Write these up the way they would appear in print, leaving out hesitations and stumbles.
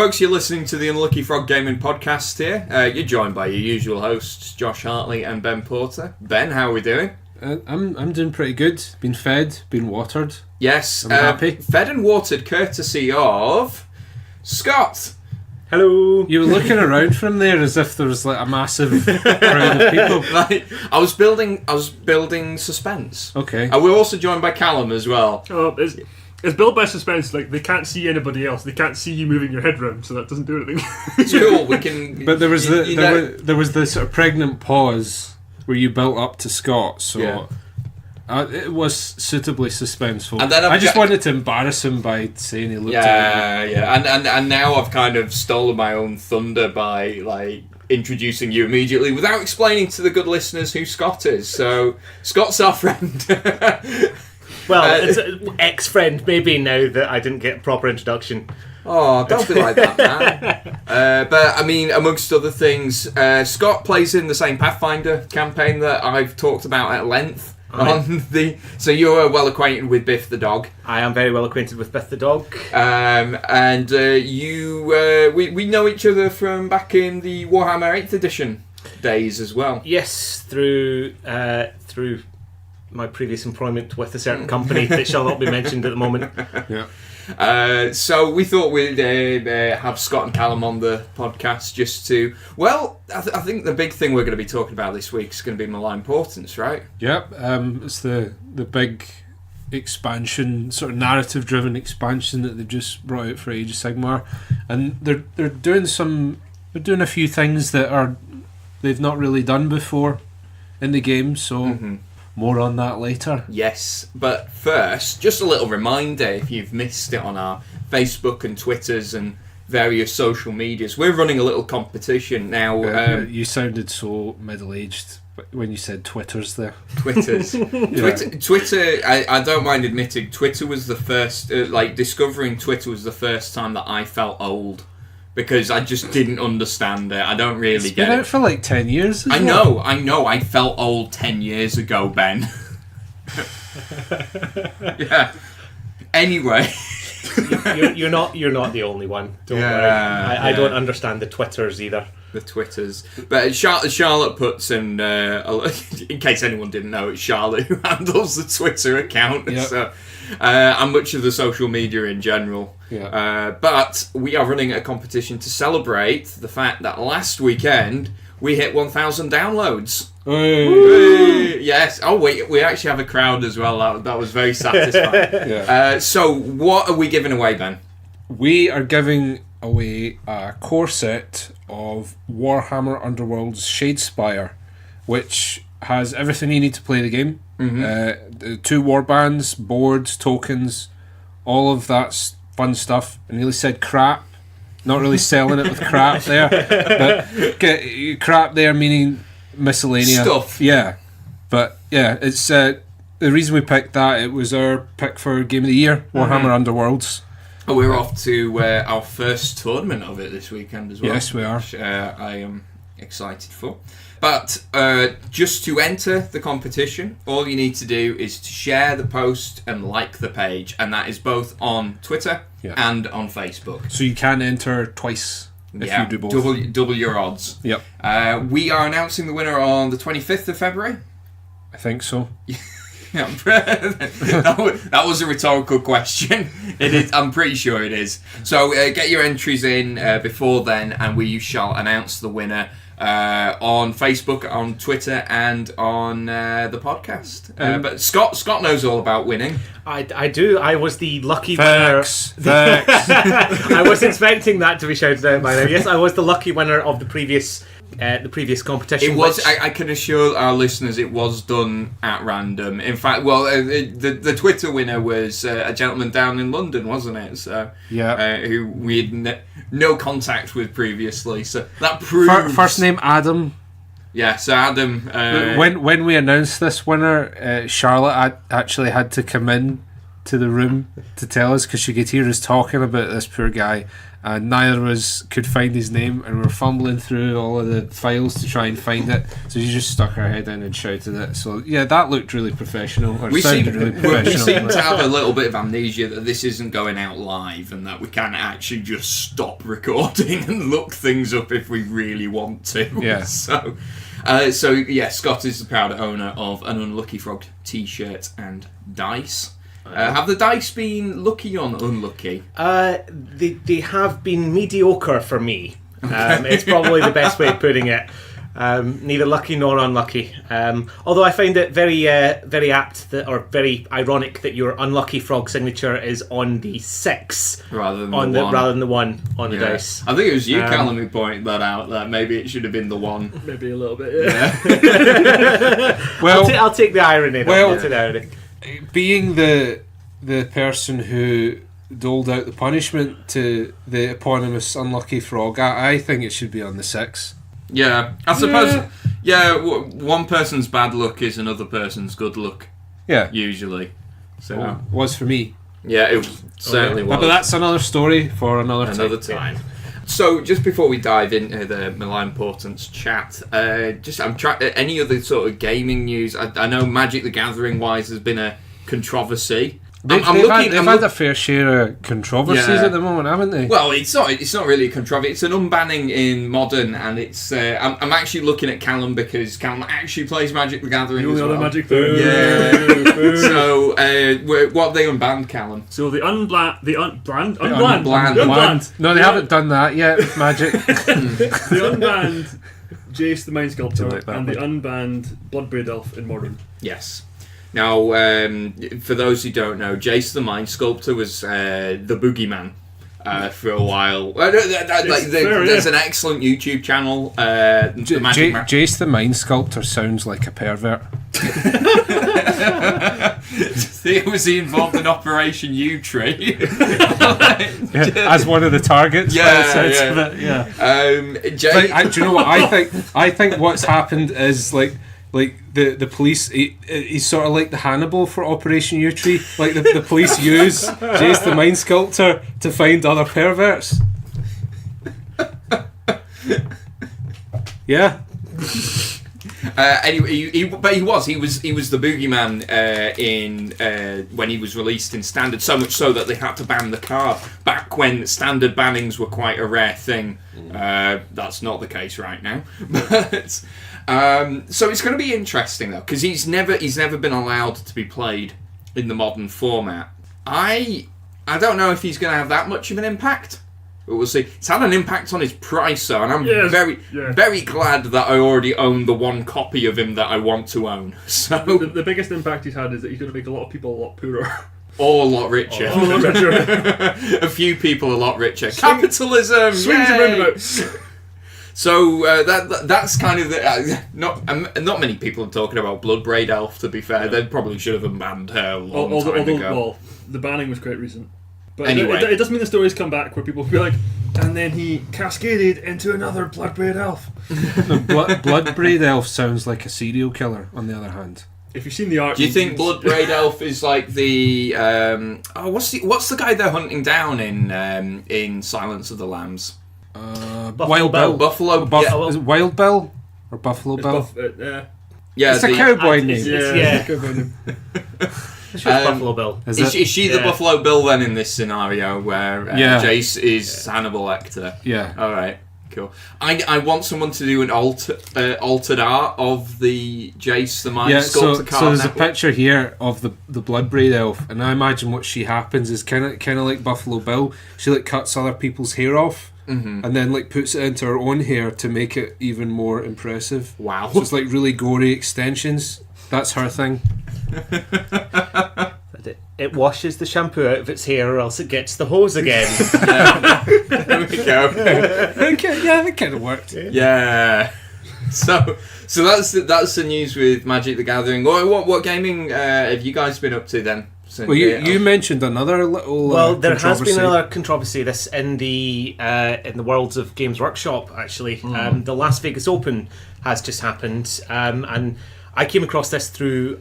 Folks, you're listening to the Unlucky Frog Gaming Podcast here. You're joined by your usual hosts, Josh Hartley and Ben Porter. Ben, how are we doing? I'm doing pretty good. Been fed, been watered. Yes. I'm happy. Fed and watered courtesy of Scot. Hello. You were looking around from there as if there was like a massive crowd of people. I was building suspense. Okay. We're also joined by Callum as well. Oh, it's built by suspense. Like, they can't see anybody else. They can't see you moving your head round, so that doesn't do anything. It's cool. We can. But there was there was the sort of pregnant pause where you built up to Scot, so. Yeah. It was suitably suspenseful. And then I just wanted to embarrass him by saying he looked at me. And now I've kind of stolen my own thunder by like introducing you immediately without explaining to the good listeners who Scot is. So Scot's our friend. Well, it's an ex-friend maybe now that I didn't get a proper introduction. Oh, don't be like that, man. But, I mean, amongst other things, Scot plays in the same Pathfinder campaign that I've talked about at length. So you're well acquainted with Biff the dog. I am very well acquainted with Biff the dog. And we know each other from back in the Warhammer 8th edition days as well. Yes, through my previous employment with a certain company that shall not be mentioned at the moment. Yeah. So we thought we'd have Scot and Callum on the podcast just to... Well, I think the big thing we're going to be talking about this week is going to be Malign Portents, right? Yep. It's the big expansion, sort of narrative-driven expansion that they've just brought out for Age of Sigmar, and they're doing a few things that they've not really done before in the game. So. More on that later. Yes, but first, just a little reminder if you've missed it on our Facebook and Twitters and various social medias. We're running a little competition now. You sounded so middle-aged when you said Twitters there. Twitters. Twitter, I don't mind admitting, Twitter was the first, discovering Twitter was the first time that I felt old. Because I just didn't understand it. I don't really get it. It's been out for like 10 years. I know. I felt old 10 years ago, Ben. Yeah. Anyway. You're not the only one. Don't worry. I don't understand the Twitters either. The Twitters. But Charlotte puts in case anyone didn't know, it's Charlotte who handles the Twitter account. Yep. So, and much of the social media in general. Yeah. But we are running a competition to celebrate the fact that last weekend we hit 1,000 downloads. Hey. Yes. Oh, we actually have a crowd as well. That was very satisfying. Yeah. So what are we giving away, Ben? We are giving away a core set of Warhammer Underworld's Shadespire, which has everything you need to play the game. Mm-hmm. 2 warbands, boards, tokens, all of that fun stuff. I nearly said crap. Not really selling it with crap there, but crap there meaning miscellaneous stuff. Yeah, but yeah, it's the reason we picked that. It was our pick for Game of the Year, Warhammer Underworlds. Oh, we're off to our first tournament of it this weekend as well. Yes, we are. Which, I am excited for. But just to enter the competition, all you need to do is to share the post and like the page, and that is both on Twitter and on Facebook. So you can enter twice if you do both. Double your odds. Yep. We are announcing the winner on the 25th of February. I think so. That was a rhetorical question. It is. I'm pretty sure it is. So get your entries in before then, and we shall announce the winner on Facebook, on Twitter, and on the podcast. But Scot knows all about winning. I do. I was the lucky Facts. winner. I was expecting that to be shouted out by now. Yes, I was the lucky winner of the previous competition. It was. I can assure our listeners, it was done at random. In fact, the Twitter winner was a gentleman down in London, wasn't it? So who we had no contact with previously. So that proves. First name Adam. Yeah, so Adam. When we announced this winner, Charlotte actually had to come in to the room to tell us because she could hear us talking about this poor guy, and neither of us could find his name, and we were fumbling through all of the files to try and find it. So she just stuck her head in and shouted it. So yeah, that looked really professional. Or sounded really professional. We seem to have a little bit of amnesia that this isn't going out live, and that we can actually just stop recording and look things up if we really want to. Yeah. So yeah, Scott is the proud owner of an Unlucky Frog t-shirt and dice. Have the dice been lucky or unlucky? They have been mediocre for me. It's probably the best way of putting it. Neither lucky nor unlucky. Although I find it very apt or very ironic that your Unlucky Frog signature is on the 6 rather than the 1 on the dice. I think it was you, Callum, who pointed that out. That maybe it should have been the 1. Maybe a little bit. Yeah. Well, I'll take the irony. I'll take the irony. Being the person who doled out the punishment to the eponymous Unlucky Frog, I think it should be on the 6. Yeah, I suppose. Yeah, one person's bad luck is another person's good luck. Yeah, usually. So was for me. Yeah, it certainly was. But that's another story for another time. So, just before we dive into the Malign Portents chat, I'm trying any other sort of gaming news. I know Magic the Gathering wise has been a controversy. They've had a fair share of controversies at the moment, haven't they? Well, it's not really a controversy. It's an unbanning in Modern, and it's I'm actually looking at Callum because Callum actually plays Magic the Gathering as well. Magic Yeah. So, what have they unbanned, Callum? So the unbanned. No, they haven't done that yet with Magic. The unbanned Jace the Mind Sculptor and the one. unbanned Bloodbraid Elf in Modern. Yes. Now, for those who don't know, Jace the Mind Sculptor was the boogeyman for a while. There's an excellent YouTube channel. Jace the Mind Sculptor sounds like a pervert. Was he involved in Operation U-Tree? As one of the targets. Do you know what I think? I think what's happened is like the police, he's sort of like the Hannibal for Operation U-Tree. Like the police use Jace the Mind Sculptor to find other perverts. Yeah. Anyway, he was the boogeyman in when he was released in Standard. So much so that they had to ban the card back when Standard bannings were quite a rare thing. That's not the case right now. But so it's going to be interesting though, because he's never been allowed to be played in the Modern format. I don't know if he's going to have that much of an impact. But we'll see. It's had an impact on his price, though, and I'm very glad that I already own the one copy of him that I want to own. So the biggest impact he's had is that he's going to make a lot of people a lot poorer. Or a lot richer. A few people a lot richer. Capitalism! Swings and roundabouts. So that's kind of the not many people are talking about Bloodbraid Elf. To be fair, they probably should have banned her a long time ago. Well, the banning was quite recent. But anyway, it doesn't mean the stories come back where people will be like, and then he cascaded into another Bloodbraid Elf. Bloodbraid Elf sounds like a serial killer. On the other hand, if you've seen the art, do you think Bloodbraid Elf is like the what's the guy they're hunting down in Silence of the Lambs? Wild Bill. Buffalo. Is it Wild Bill or Buffalo Bill? It's a cowboy name. Yeah. Cowboy name. Buffalo Bill. Is she the Buffalo Bill then in this scenario where Jace is Hannibal Lecter? Yeah. All right. Cool. I want someone to do an altered art of the Jace the Mind Sculptor card. So there's a picture here of the Bloodbraid Elf, and I imagine what she happens is kind of like Buffalo Bill. She like cuts other people's hair off. Mm-hmm. And then like puts it into her own hair to make it even more impressive. Wow. So it's like really gory extensions. That's her thing. It washes the shampoo out of its hair or else it gets the hose again. There we go. Yeah, that kind of worked. Yeah. So that's the news with Magic the Gathering. What gaming have you guys been up to then? Well, you mentioned another little. Well, there has been another controversy. This in the worlds of Games Workshop. Actually, the Las Vegas Open has just happened, and I came across this through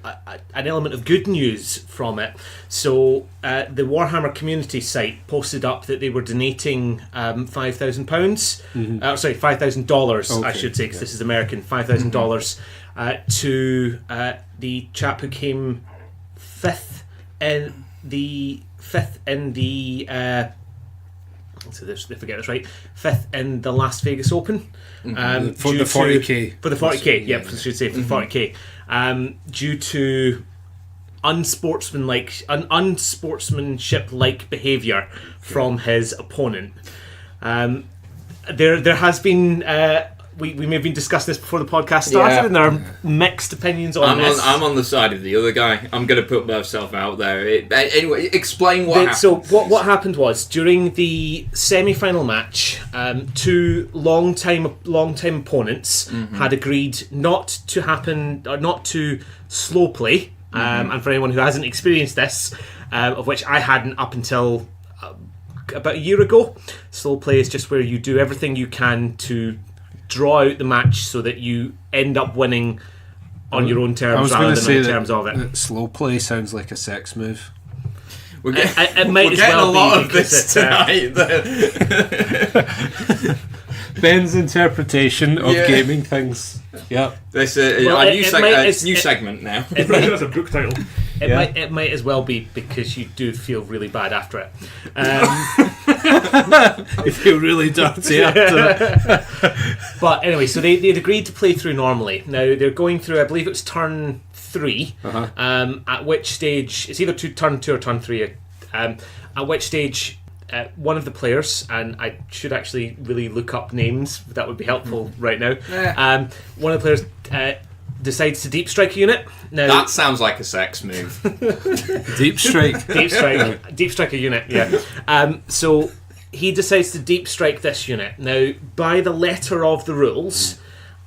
an element of good news from it. So the Warhammer community site posted up that they were donating £5,000. Sorry, $5,000. Okay, I should say, because this is American. $5,000 to the chap who came fifth in the so they forget this right. Fifth in the Las Vegas Open. For the 40k. For the 40k, I should say for the 40k. Due to unsportsmanship-like behaviour from his opponent. There has been. We may have been discussing this before the podcast started, and there are mixed opinions on this. I'm on the side of the other guy. I'm going to put myself out there. Anyway, explain what happened. So what happened was, during the semi-final match, two long-time opponents had agreed not to slow play. And for anyone who hasn't experienced this, of which I hadn't up until about a year ago, slow play is just where you do everything you can to draw out the match so that you end up winning on your own terms rather than on the terms of it. Slow play sounds like a sex move. We're getting, it might we're as getting well a lot be of this tonight. Ben's interpretation of gaming things. Yep. This Well, new segment now. That's a book title. It might as well be, because you do feel really bad after it. You feel really dirty after it. But anyway, so they'd agreed to play through normally. Now they're going through, I believe it was turn 3, at which stage, it's either turn 2 or turn 3, at which stage one of the players, and I should actually really look up names, that would be helpful right now. One of the players decides to deep strike a unit. Now, that sounds like a sex move. Deep strike. deep strike a unit, yeah. So he decides to deep strike this unit. Now, by the letter of the rules,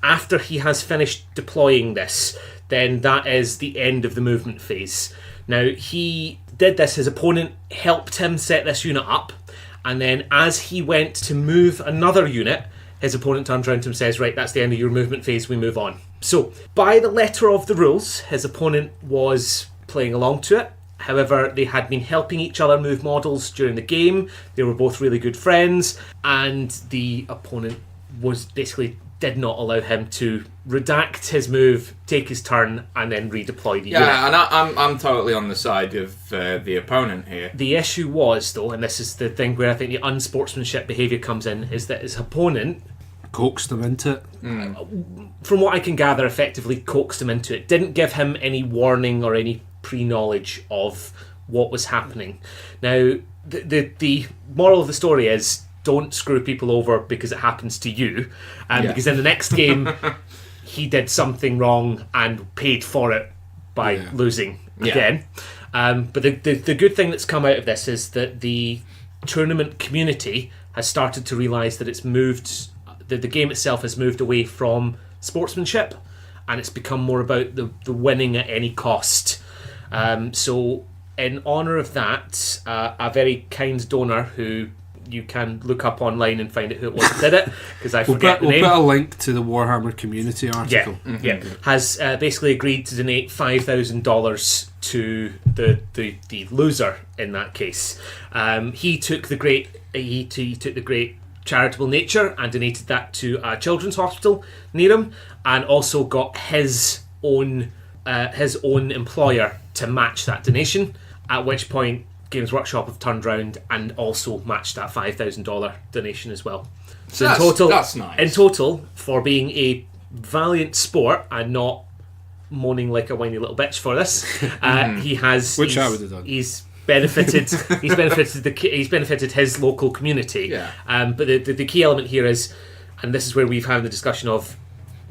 after he has finished deploying this, then that is the end of the movement phase. Now, he did this, his opponent helped him set this unit up, and then as he went to move another unit, his opponent turns around to him and says, right, that's the end of your movement phase, we move on. So, by the letter of the rules, his opponent was playing along to it. However, they had been helping each other move models during the game. They were both really good friends, and the opponent did not allow him to redact his move, take his turn, and then redeploy the unit. Yeah, and I'm totally on the side of the opponent here. The issue was, though, and this is the thing where I think the unsportsmanship behaviour comes in, is that his opponent coaxed him into it. From what I can gather, effectively coaxed him into it. Didn't give him any warning or any pre-knowledge of what was happening. Now, the moral of the story is, don't screw people over because it happens to you. Because in the next game, he did something wrong and paid for it by losing again. But the good thing that's come out of this is that the tournament community has started to realise that it's moved, the game itself has moved away from sportsmanship, and it's become more about the winning at any cost. So in honour of that, a very kind donor who you can look up online and find out who it was that did it, because I forget the name. We'll put a link to the Warhammer community article. Has basically agreed to donate $5,000 to the loser in that case. He took the great charitable nature and donated that to a children's hospital near him, and also got his own employer to match that donation. At which point, Games Workshop have turned round and also matched that $5,000 donation as well. So that's nice. In total, for being a valiant sport and not moaning like a whiny little bitch for this, he has. Which I would have done. He's benefited. He's benefited his local community. Yeah. But the key element here is, and this is where we've had the discussion of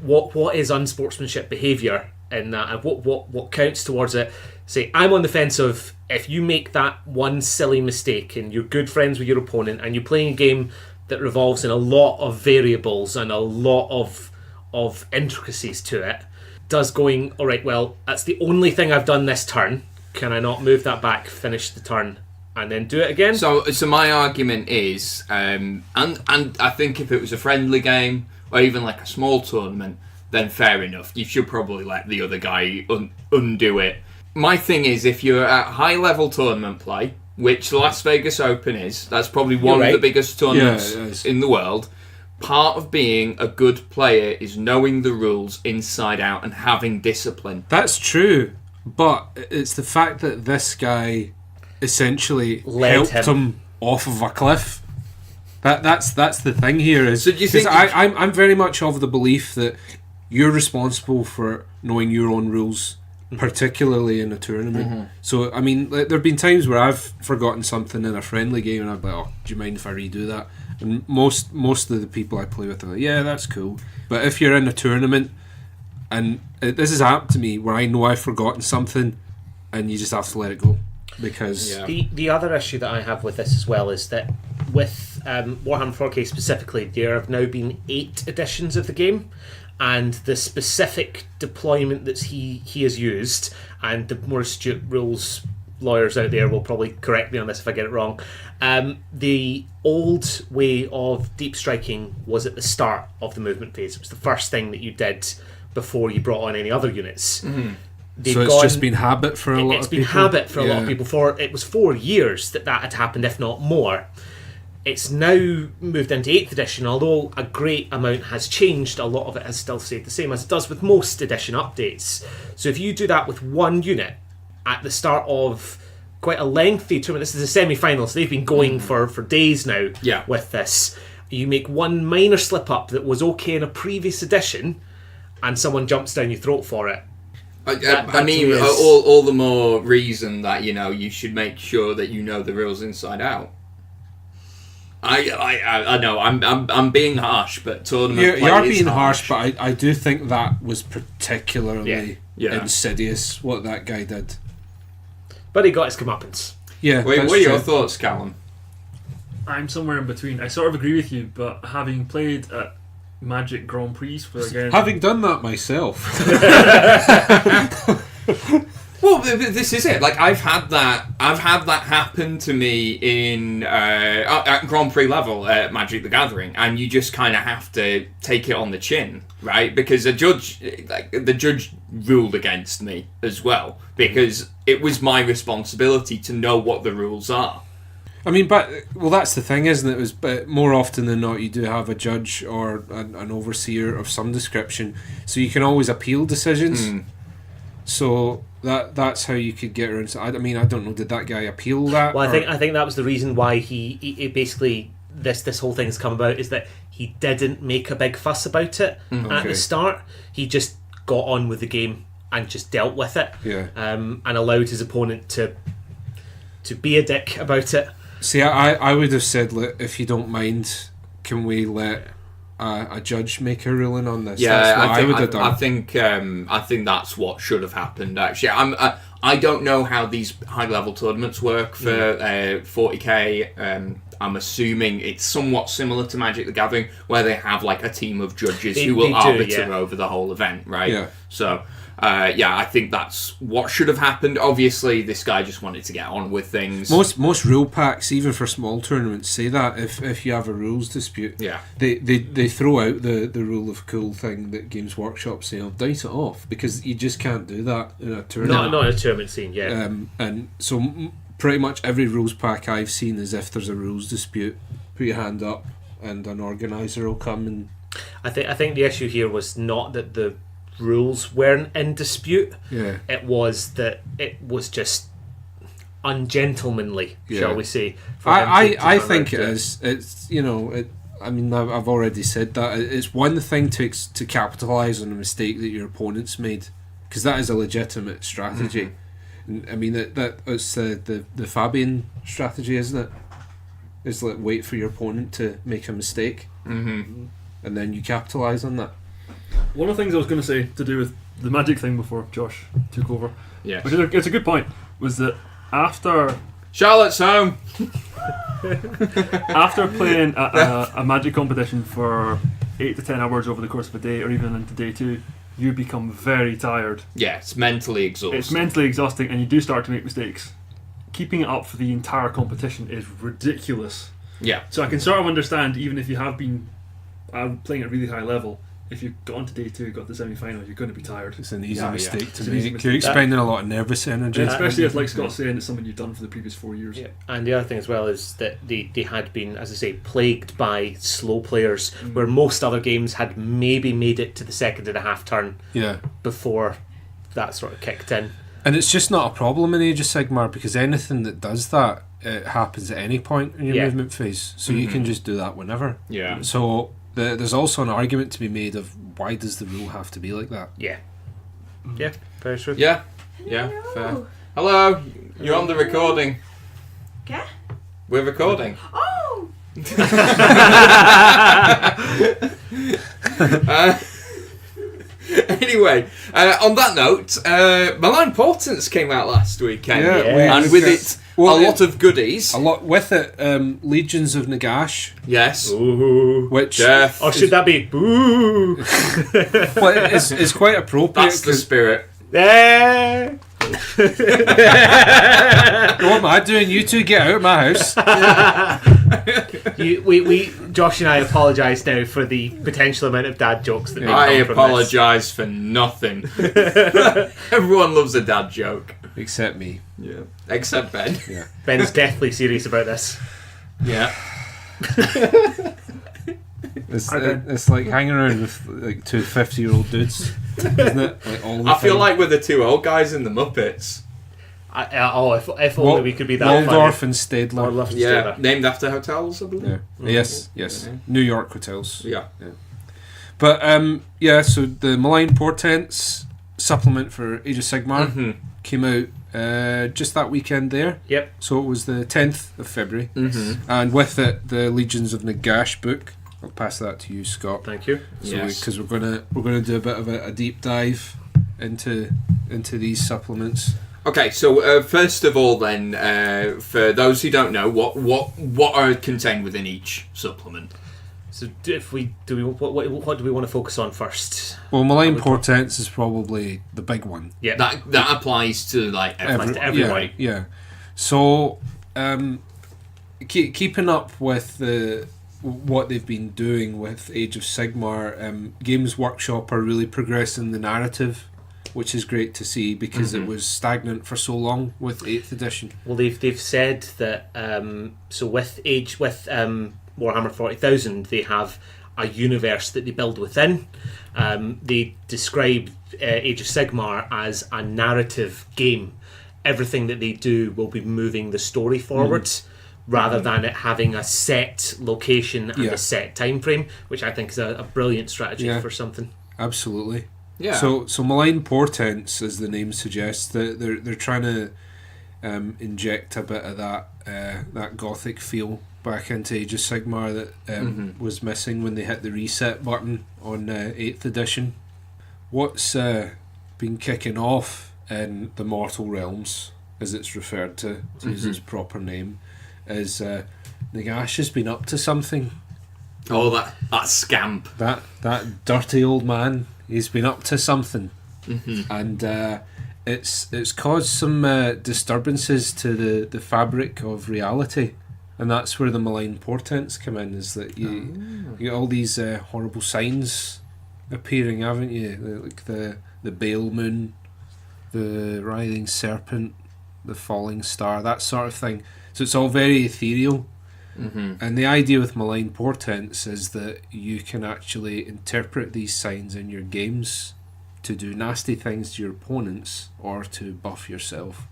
what is unsportsmanship behaviour in that, and what counts towards it. Say, I'm on the fence of, if you make that one silly mistake and you're good friends with your opponent and you're playing a game that revolves in a lot of variables and a lot of intricacies to it, does going, all right, well, that's the only thing I've done this turn, can I not move that back, finish the turn, and then do it again? So my argument is, and I think if it was a friendly game or even like a small tournament, then fair enough. You should probably let the other guy undo it. My thing is, if you're at high-level tournament play, which Las Vegas Open is, that's probably one of the biggest tournaments in the world. Part of being a good player is knowing the rules inside out and having discipline. That's true, but it's the fact that this guy essentially helped him off of a cliff. That's the thing here. Is, so do you think I'm very much of the belief that you're responsible for knowing your own rules, particularly in a tournament. Mm-hmm. So, I mean, there have been times where I've forgotten something in a friendly game and I'm like, oh, do you mind if I redo that? And most of the people I play with are like, yeah, that's cool. But if you're in a tournament, and this has happened to me where I know I've forgotten something and you just have to let it go. Because the other issue that I have with this as well is that with Warhammer 40k specifically, there have now been 8 editions of the game, and the specific deployment that he has used, and the more astute rules lawyers out there will probably correct me on this if I get it wrong. The old way of deep striking was at the start of the movement phase. It was the first thing that you did before you brought on any other units. Mm-hmm. So it's just been habit for a lot of people? It's been habit for a lot of people. It was 4 years that had happened, if not more. It's now moved into 8th edition, although a great amount has changed. A lot of it has still stayed the same, as it does with most edition updates. So if you do that with one unit at the start of quite a lengthy tournament, this is a semi-final, so they've been going for days now with this. You make one minor slip-up that was okay in a previous edition, and someone jumps down your throat for it. I mean, all the more reason that, you should make sure that you know the rules inside out. I know I'm being harsh, but tournament play you are is being harsh, but I do think that was particularly insidious what that guy did. But he got his comeuppance. Yeah. What are your thoughts, Callum? I'm somewhere in between. I sort of agree with you, but having played at Magic Grand Prix having done that myself. Well, this is it. Like I've had that happen to me in at Grand Prix level at Magic the Gathering, and you just kind of have to take it on the chin, right? Because the judge ruled against me as well, because it was my responsibility to know what the rules are. I mean, that's the thing, isn't it? But more often than not, you do have a judge or an overseer of some description, so you can always appeal decisions. So that's how you could get around. I mean, I don't know. Did that guy appeal that? Well, I think that was the reason why he basically this whole thing has come about, is that he didn't make a big fuss about it at the start. He just got on with the game and just dealt with it. Yeah. And allowed his opponent to be a dick about it. See, I would have said, if you don't mind, can we let a judge make a ruling on this? Yeah, that's what I would have done. I think that's what should have happened. Actually, I don't know how these high level tournaments work for 40k. I'm assuming it's somewhat similar to Magic the Gathering, where they have like a team of judges who will arbiter over the whole event, right? Yeah. So. I think that's what should have happened. Obviously, this guy just wanted to get on with things. Most rule packs, even for small tournaments, say that if you have a rules dispute, they throw out the rule of cool thing that Games Workshop say, dice it off, because you just can't do that in a tournament. Not in a tournament scene, yeah. And so pretty much every rules pack I've seen is, if there's a rules dispute, put your hand up and an organizer will come and. I think the issue here was not that the rules weren't in dispute. Yeah. It was that it was just ungentlemanly, shall we say. I think it is. It's I mean, I've already said that. It's one thing to capitalise on a mistake that your opponent's made, because that is a legitimate strategy. Mm-hmm. I mean, that's the Fabian strategy, isn't it? It's like, wait for your opponent to make a mistake, and then you capitalise on that. One of the things I was going to say to do with the magic thing before Josh took over, which it's a good point, was that after Charlotte's home, after playing a magic competition for 8 to 10 hours over the course of a day, or even into day 2, you become very tired. Yeah, it's mentally exhausting. It's mentally exhausting, and you do start to make mistakes. Keeping it up for the entire competition is ridiculous. Yeah. So I can sort of understand, even if you have been playing at a really high level, if you got onto day 2, got the semi-final, you're going to be tired. It's an easy Yeah, mistake to It's an easy make. mistake. You're expending a lot of nervous energy. Especially if, like Scott's saying, it's something you've done for the previous 4 years. Yeah. And the other thing as well is that they had been, as I say, plagued by slow players, where most other games had maybe made it to the second and a half turn Yeah. before that sort of kicked in. And it's just not a problem in Age of Sigmar, because anything that does that, it happens at any point in your Yeah. movement phase. So you can just do that whenever. Yeah. So there's also an argument to be made of why does the rule have to be like that? Yeah. Yeah, very true. Yeah. Yeah. Fair. Hello. You're on the recording. Okay. We're recording. Oh! Anyway, on that note, Malign Portents came out last weekend, Yeah, and with it, a lot of goodies. A lot with it. Legions of Nagash, Yes. Ooh. which Death. Or should that be boo? well, is quite appropriate. That's the spirit. Eh. What am I doing? You two get out of my house. Josh and I apologise now for the potential amount of dad jokes that may I come from apologise for nothing. Everyone loves a dad joke. Except me. Yeah. Except Ben. Yeah. this. Ben's deathly serious about this. Yeah. It's like hanging around with like two 50-year-old dudes, isn't it? Like all the I feel time. like we're the two old guys in the Muppets. If only we could be that Waldorf funny. and Or Stadler. love to Yeah. do that. Named after hotels, I believe. Yeah. Yes. Yes. Yeah. New York hotels. Yeah. But yeah, so the Malign Portents supplement for Age of Sigmar Mhm. came out just that weekend there. Yep. So it was the 10th of February, Mhm. and with it the Legions of Nagash book. I'll pass that to you, Scott. Thank you. So Yes. because we're gonna do a bit of a deep dive into these supplements. Okay, so first of all, then, for those who don't know, what are contained within each supplement? So what do we want to focus on first? Well, Malign Portents is probably the big one. Yeah. That applies to like Applies to everybody. Yeah. So, keeping up with what they've been doing with Age of Sigmar, Games Workshop are really progressing the narrative, which is great to see because it was stagnant for so long with 8th edition. Well, they've said that so with Warhammer 40,000, they have a universe that they build within. They describe Age of Sigmar as a narrative game. Everything that they do will be moving the story forward, rather than it having a set location and a set time frame, which I think is a brilliant strategy for something. Absolutely. Yeah. So Malign Portents, as the name suggests, they're trying to inject a bit of that gothic feel back into Age of Sigmar that was missing when they hit the reset button on 8th edition. What's been kicking off in the Mortal Realms, as it's referred to use its proper name, is Nagash has been up to something. Oh, that scamp. That dirty old man, he's been up to something. And it's caused some disturbances to the fabric of reality. And that's where the Malign Portents come in, is that you get all these horrible signs appearing, haven't you? Like the Bale Moon, the Writhing Serpent, the Falling Star, that sort of thing. So it's all very ethereal. And the idea with Malign Portents is that you can actually interpret these signs in your games to do nasty things to your opponents or to buff yourself.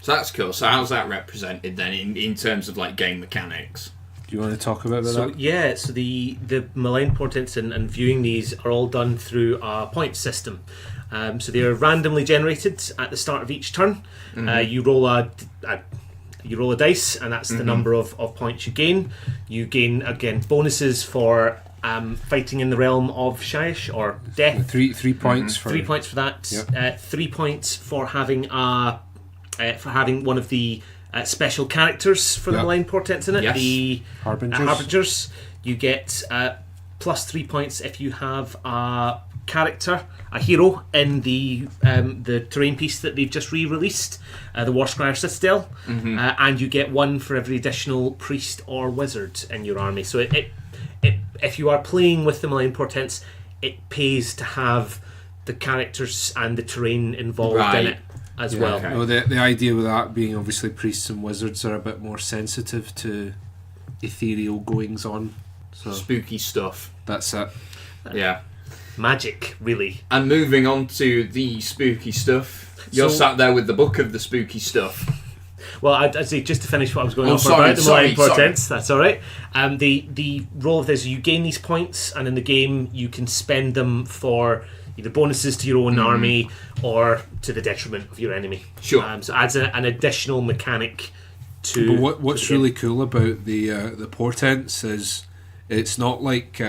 So that's cool. So how's that represented then in terms of like game mechanics? Do you want to talk about So that? yeah, so the Malign Portents and viewing these are all done through a point system. So they are randomly generated at the start of each turn. You roll a dice, and that's the number of points you gain. You gain again bonuses for fighting in the realm of Shyish or death. 3 points for 3 points for that. Yep. 3 points for having one of the special characters for the Malign Portents in it. Yes. The Harbingers. Harbingers. You get plus 3 points if you have a character, a hero in the terrain piece that they've just re-released, the Warscryer Citadel, and you get 1 for every additional priest or wizard in your army. So if you are playing with the Malign Portents, it pays to have the characters and the terrain involved in it as well. Okay. Well, the idea with that being obviously priests and wizards are a bit more sensitive to ethereal goings on. So Spooky stuff. that's it. Yeah. Magic, really. And moving on to the spooky stuff. You're So- sat there with the book of the spooky stuff. Well, I'd say just to finish what I was going Oh, on for sorry, about the sorry, Malign Portents. That's all right. The role of this, you gain these points, and in the game you can spend them for either bonuses to your own army or to the detriment of your enemy. Sure. So it adds an additional mechanic to. But what's really cool about the portents is it's not like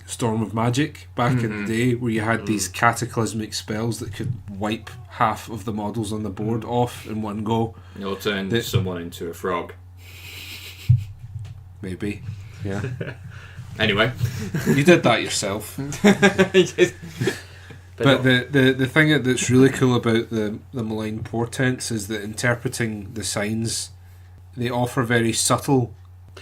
Storm of Magic back in the day, where you had these cataclysmic spells that could wipe half of the models on the board off in one go. You'll turn someone into a frog. Maybe. Yeah. Anyway. You did that yourself. But the thing that's really cool about the Malign Portents is that interpreting the signs, they offer very subtle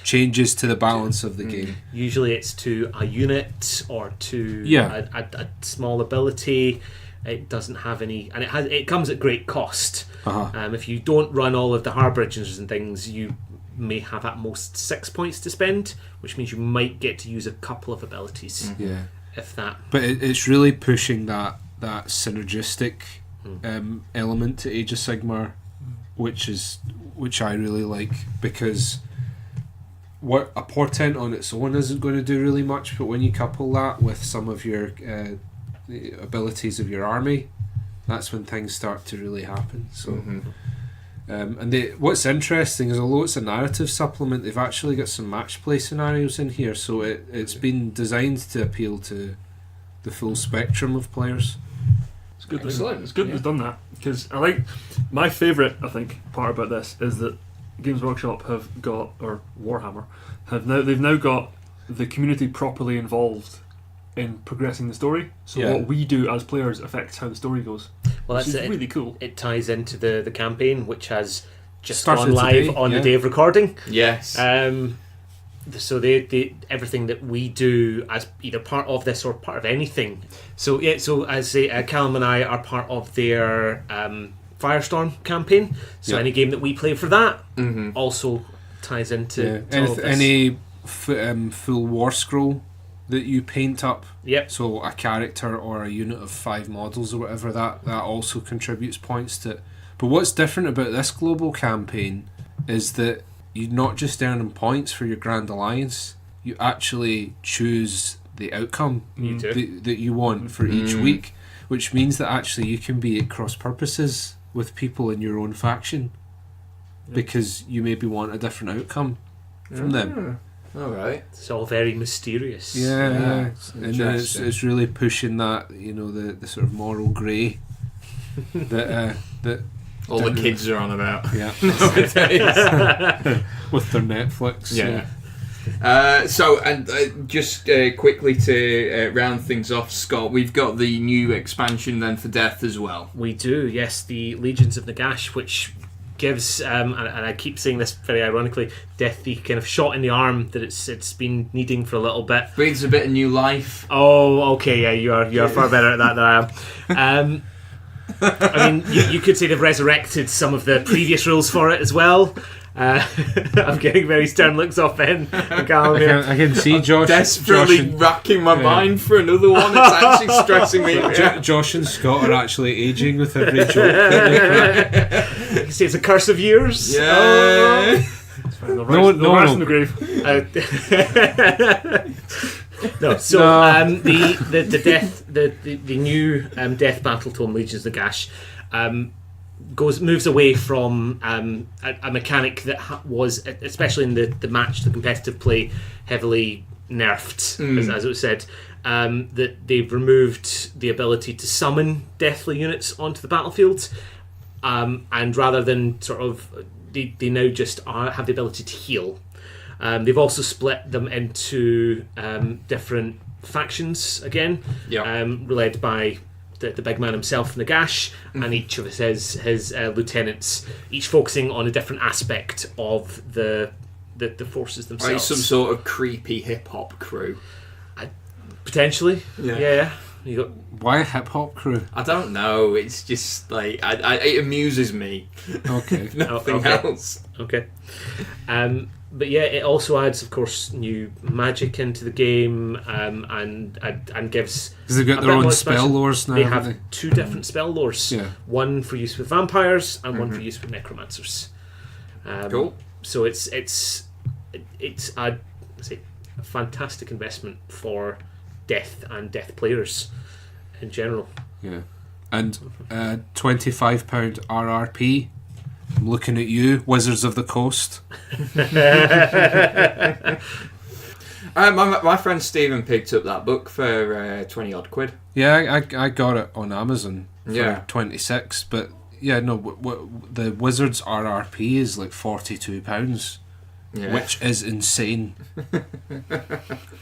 changes to the balance of the game. Usually it's to a unit or to Yeah. a small ability. It doesn't have any, and it comes at great cost. If you don't run all of the harbingers and things, you may have at most 6 points to spend, which means you might get to use a couple of abilities, Yeah. if that. But it's really pushing that synergistic element to Age of Sigmar, which I really like, because what a portent on its own isn't going to do really much, but when you couple that with some of your the abilities of your army, that's when things start to really happen. So and what's interesting is, although it's a narrative supplement, they've actually got some match play scenarios in here, so it's been designed to appeal to the full spectrum of players. It's good. Excellent. It's good they've done that, because I like my favourite. I think part about this is that Games Workshop have got, or Warhammer they've now got the community properly involved in progressing the story. So Yeah. what we do as players affects how the story goes. Well, Which that's is it. really cool. It ties into the campaign, which has just Started gone live today, on yeah. the day of recording. Yes. So they everything that we do as either part of this or part of anything. So yeah, so as Callum and I are part of their Firestorm campaign. So Yeah. any game that we play for that also ties into to all of this. Any full war scroll that you paint up, Yep. so a character or a unit of 5 models or whatever, that also contributes points to it. But what's different about this global campaign is that you're not just earning points for your Grand Alliance, you actually choose the outcome You do. that you want for each week, which means that actually you can be at cross purposes with people in your own faction, because you maybe want a different outcome from them. All right. It's all very mysterious. Yeah. And Interesting. it's really pushing that, the sort of moral grey that All the kids are on about. yeah Nowadays. with their Netflix. Yeah. Just quickly to round things off, Scott, we've got the new expansion then for Death as well. We do, yes, the Legions of Nagash, which gives, and I keep saying this very ironically, Death the kind of shot in the arm that it's been needing for a little bit. Breathes a bit of new life. Oh, okay, yeah, you are far better at that than I am. I mean, you could say they've resurrected some of the previous rules for it as well. I'm getting very stern looks off Ben and Callum here. I can see Josh. Desperately Josh and, racking my mind for another one. It's actually stressing me. Josh and Scott are actually aging with every joke. You can say it's a curse of years. Yeah. The rise from the grave. No, so No. the death, the new Death Battle Tome Legions of Nagash moves away from a mechanic that was, especially in the match, the competitive play, heavily nerfed, as it was said. That they've removed the ability to summon deathly units onto the battlefield, and rather than sort of, they now just have the ability to heal. They've also split them into different factions again, led by the big man himself, Nagash, and each of his lieutenants, each focusing on a different aspect of the forces themselves. Like some sort of creepy hip hop crew. Potentially. Yeah. You got. Why a hip hop crew? I don't know. It's just like it amuses me. Okay. Nothing else. Okay. But yeah, it also adds, of course, new magic into the game, and gives. Because they've got a their bit own more spell expansion. lores now. They haven't have 2 different spell lores. Yeah. One for use with vampires and one for use with necromancers. Cool. So it's a fantastic investment for death and death players in general. Yeah. And £25 RRP. I'm looking at you, Wizards of the Coast. My friend Stephen picked up that book for 20 odd quid. Yeah, I got it on Amazon for Yeah. 26, but yeah, no, the Wizards RRP is like £42, Yeah. which is insane.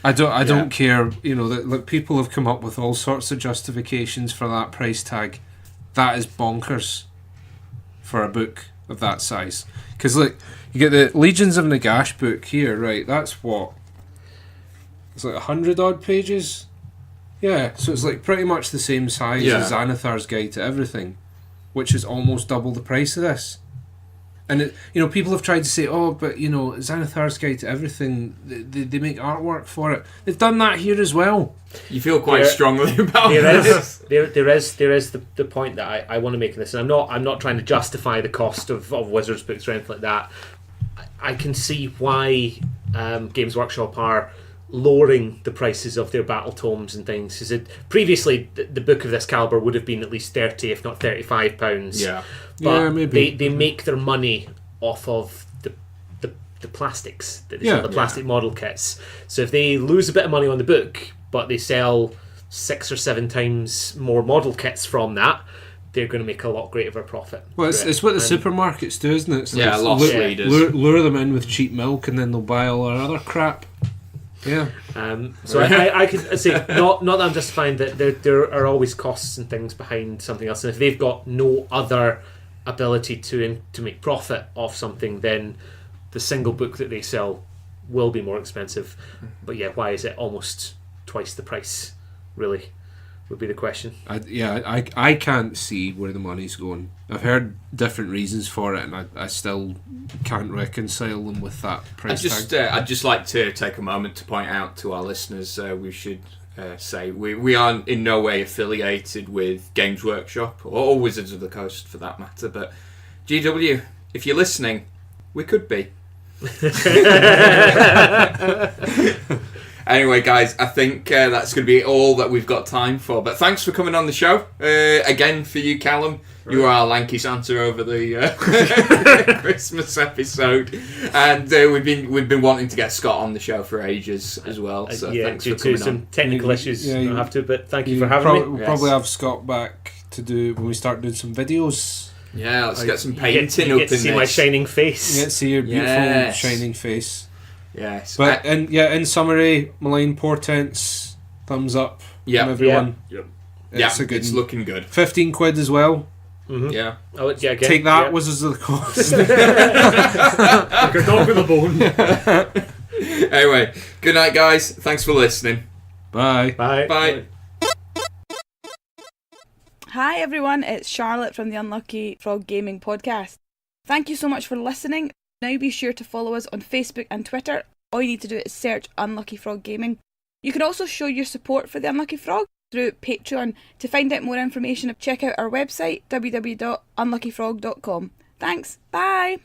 I don't care. You know that like, people have come up with all sorts of justifications for that price tag. That is bonkers for a book of that size. Because like you get the Legions of Nagash book here, right? That's what. It's like 100 odd pages. Yeah, so it's like pretty much the same size as Xanathar's Guide to Everything, which is almost double the price of this. And it, you know, people have tried to say, oh, but you know, Xanathar's Guide to Everything, they make artwork for it. They've done that here as well. You feel quite strongly about There this. is the point that I want to make in this, and I'm not trying to justify the cost of Wizards books or anything like that. I can see why Games Workshop are lowering the prices of their battle tomes and things. Because previously the book of this caliber would have been at least £30, if not £35. Yeah. But Yeah, maybe. they make their money off of the plastics that they sell, the plastic model kits. So if they lose a bit of money on the book, but they sell 6 or 7 times more model kits from that, they're going to make a lot greater profit. Well, it's what the supermarkets do, isn't it? It's Yeah, like, loss leaders. lure them in with cheap milk, and then they'll buy all our other crap. Yeah. So I can say not that I'm justifying that there are always costs and things behind something else, and if they've got no other ability to make profit off something, then the single book that they sell will be more expensive. But yeah, why is it almost twice the price? Really, would be the question. I can't see where the money's going. I've heard different reasons for it, and I still can't reconcile them with that price tag. I'd just like to take a moment to point out to our listeners, we should say we are in no way affiliated with Games Workshop or Wizards of the Coast for that matter, but GW, if you're listening, we could be. Anyway, guys, I think that's going to be all that we've got time for. But thanks for coming on the show. Again, for you, Callum. Right. You are our Lanky Santa over the Christmas episode. And we've been wanting to get Scot on the show for ages as well. So thanks for coming some on. technical issues, you don't have to, but thank you for having me. We'll probably have Scot back to do when we start doing some videos. Yeah, let's get some painting up in this. You get to see my shining face. You get to see your beautiful shining face. Yes. But in summary, Malign Portents, thumbs up from everyone. Yep. It's looking good. 15 quid as well. Mm-hmm. Yeah. Oh, yeah. Again, Take that, Wizards of the Coast. Like a dog with a bone. Anyway, good night, guys. Thanks for listening. Bye. Bye. Bye. Hi everyone, it's Charlotte from the Unlucky Frog Gaming Podcast. Thank you so much for listening. Now be sure to follow us on Facebook and Twitter. All you need to do is search Unlucky Frog Gaming. You can also show your support for the Unlucky Frog through Patreon. To find out more information, check out our website www.unluckyfrog.com. Thanks, bye!